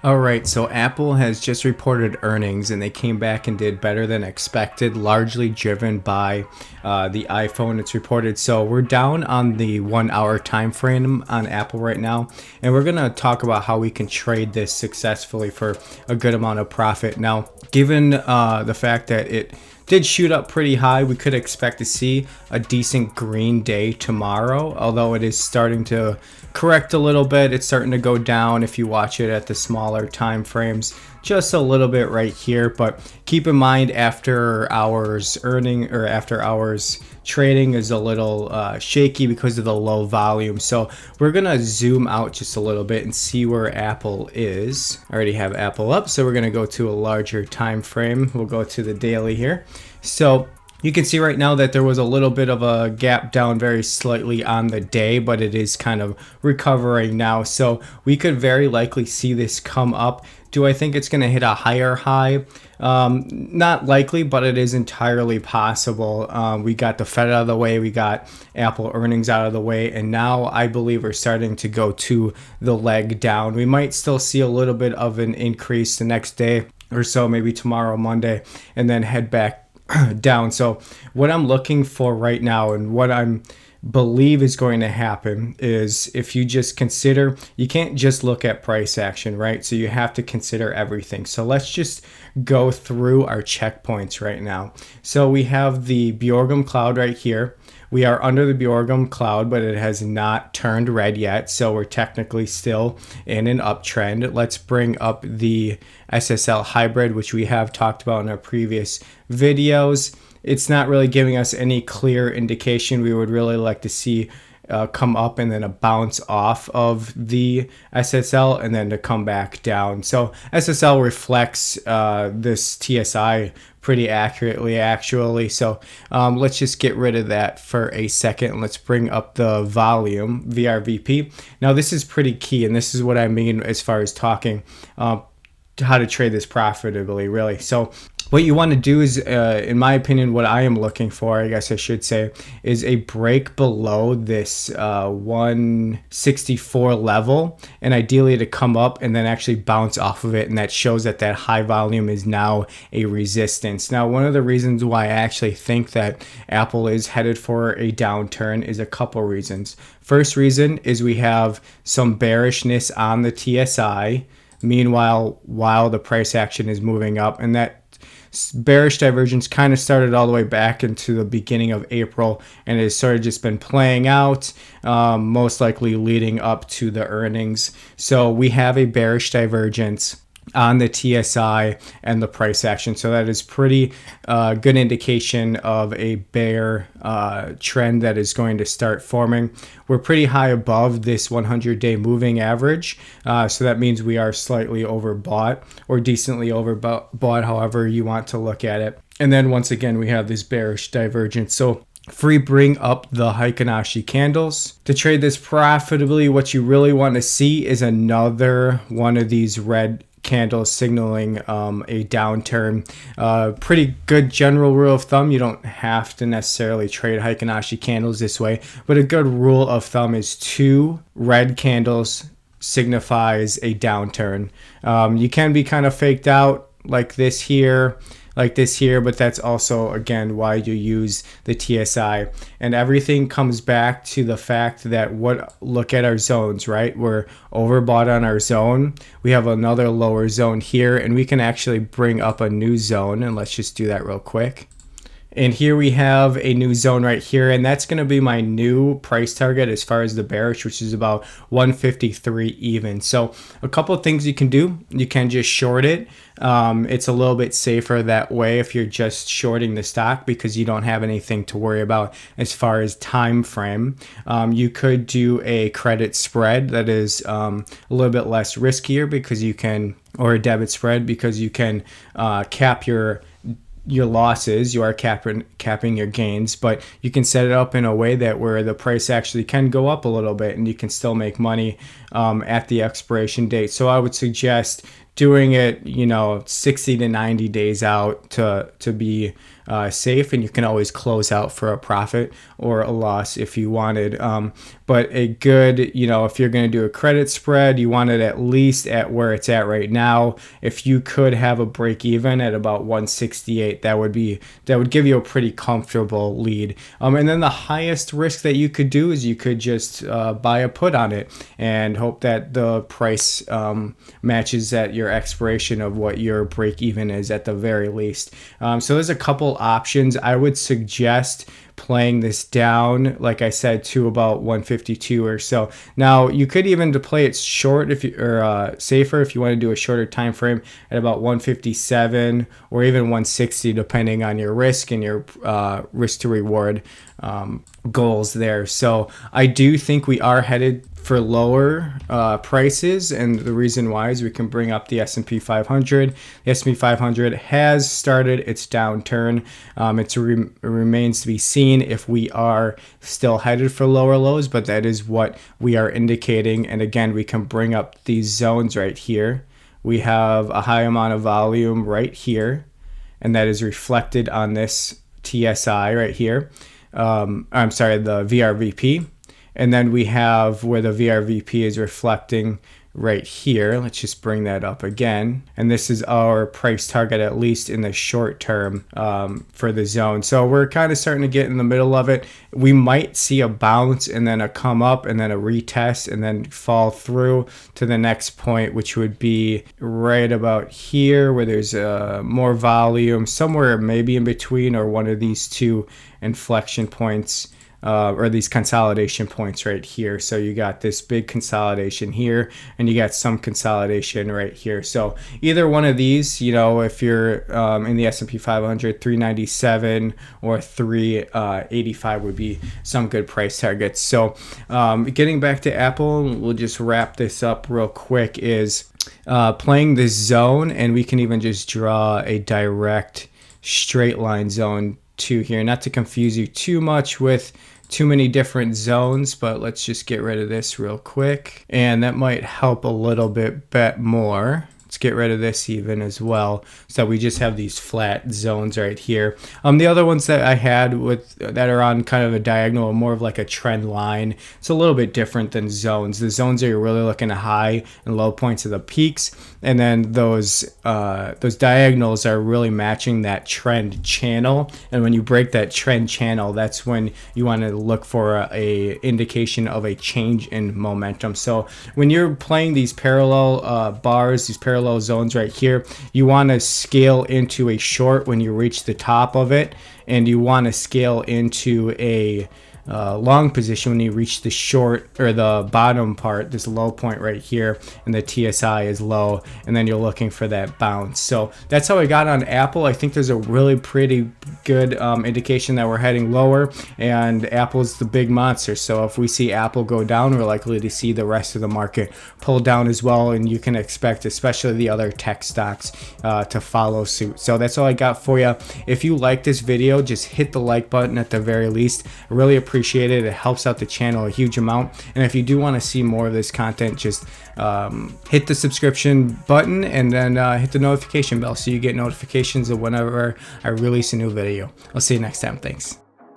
All right, so Apple has just reported earnings and they came back and did better than expected, largely driven by the iPhone. It's reported. So we're down on the 1 hour time frame on Apple right now, and we're going to talk about how we can trade this successfully for a good amount of profit. Now, given the fact that it did shoot up pretty high, we could expect to see a decent green day tomorrow, although it is starting to correct a little bit. It's starting to go down if you watch it at the smaller time frames, just a little bit right here. But keep in mind, after hours trading is a little shaky because of the low volume. So we're gonna zoom out just a little bit and see where Apple is. I already have Apple up, so we're gonna go to a larger time frame. We'll go to the daily here. So you can see right now that there was a little bit of a gap down very slightly on the day, but it is kind of recovering now. So we could very likely see this come up. Do I think it's going to hit a higher high? Not likely, but it is entirely possible. We got the Fed out of the way. We got Apple earnings out of the way. And now I believe we're starting to go to the leg down. We might still see a little bit of an increase the next day or so, maybe tomorrow, Monday, and then head back down. So what I'm looking for right now and what I'm believe is going to happen is, if you just consider, you can't just look at price action, right? So you have to consider everything. So let's just go through our checkpoints right now. So we have the Bjorgum cloud right here. We are under the Bjorgum cloud, but it has not turned red yet. So we're technically still in an uptrend. Let's bring up the SSL hybrid, which we have talked about in our previous videos. It's not really giving us any clear indication. We would really like to see come up and then a bounce off of the SSL and then to come back down. So SSL reflects this TSI pretty accurately, actually. So let's just get rid of that for a second. Let's bring up the volume, VRVP. Now this is pretty key, and this is what I mean as far as talking how to trade this profitably, really. So what you want to do is, in my opinion, what I am looking for, I guess I should say, is a break below this 164 level, and ideally to come up and then actually bounce off of it, and that shows that that high volume is now a resistance. Now, one of the reasons why I actually think that Apple is headed for a downturn is a couple reasons. First reason is we have some bearishness on the TSI. Meanwhile, while the price action is moving up, and that bearish divergence kind of started all the way back into the beginning of April, and it has sort of just been playing out, most likely leading up to the earnings. So we have a bearish divergence on the TSI and the price action. So that is pretty good indication of a bear trend that is going to start forming. We're pretty high above this 100-day moving average. So that means we are slightly overbought or decently overbought, however you want to look at it. And then once again, we have this bearish divergence. So bring up the Heikin-Ashi candles. To trade this profitably, what you really want to see is another one of these red candles signaling a downturn. Pretty good general rule of thumb. You don't have to necessarily trade Heikin-Ashi candles this way, but a good rule of thumb is 2 red candles signifies a downturn. You can be kind of faked out like this here, but that's also, again, why you use the TSI. And everything comes back to the fact that look at our zones, right? We're overbought on our zone. We have another lower zone here, and we can actually bring up a new zone, and let's just do that real quick. And here we have a new zone right here, and that's going to be my new price target as far as the bearish, which is about 153 even. So a couple of things you can do. You can just short it. It's a little bit safer that way if you're just shorting the stock, because you don't have anything to worry about as far as time frame. You could do a credit spread that is a little bit less riskier, because you can, or a debit spread, because you can cap your losses. You are capping your gains, but you can set it up in a way that where the price actually can go up a little bit and you can still make money at the expiration date. So I would suggest doing it, you know, 60 to 90 days out to be safe, and you can always close out for a profit or a loss if you wanted. But a good, you know, if you're going to do a credit spread, you want it at least at where it's at right now. If you could have a break even at about 168, that would give you a pretty comfortable lead. And then the highest risk that you could do is you could just buy a put on it and hope that the price matches at your expiration of what your break even is at the very least. So there's a couple options. I would suggest playing this down, like I said, to about 152 or so. Now you could even to play it short if you or safer if you want to do a shorter time frame at about 157 or even 160, depending on your risk and your risk to reward goals there. So I do think we are headed for lower prices, and the reason why is we can bring up the S&P 500. The S&P 500 has started its downturn. It remains to be seen if we are still headed for lower lows, but that is what we are indicating. And again, we can bring up these zones right here. We have a high amount of volume right here, and that is reflected on this TSI right here. I'm sorry, the VRVP. And then we have where the VRVP is reflecting right here. Let's just bring that up again. And this is our price target, at least in the short term, for the zone. So we're kind of starting to get in the middle of it. We might see a bounce and then a come up and then a retest and then fall through to the next point, which would be right about here where there's more volume, somewhere maybe in between or one of these two inflection points. Or these consolidation points right here. So you got this big consolidation here, and you got some consolidation right here. So either one of these, you know, if you're in the S&P 500, 397 or 385 would be some good price targets. So getting back to Apple, we'll just wrap this up real quick, is playing this zone, and we can even just draw a direct straight line zone to here, not to confuse you too much with too many different zones, but let's just get rid of this real quick, and that might help a little bit more. Let's get rid of this even as well, so we just have these flat zones right here. The other ones that I had that are on kind of a diagonal, more of like a trend line. It's a little bit different than zones. The zones are you're really looking at high and low points of the peaks, and then those diagonals are really matching that trend channel. And when you break that trend channel, that's when you want to look for a indication of a change in momentum. So when you're playing these parallel bars, these parallel zones right here, you want to scale into a short when you reach the top of it, and you want to scale into a long position when you reach the short or the bottom part, this low point right here, and the TSI is low, and then you're looking for that bounce. So that's how I got on Apple. I think there's a really pretty good indication that we're heading lower, and Apple's the big monster. So if we see Apple go down, we're likely to see the rest of the market pull down as well, and you can expect especially the other tech stocks to follow suit. So that's all I got for you. If you like this video, just hit the like button at the very least. I really appreciate it. It helps out the channel a huge amount. And if you do want to see more of this content, just hit the subscription button and then hit the notification bell so you get notifications of whenever I release a new video. I'll see you next time. Thanks.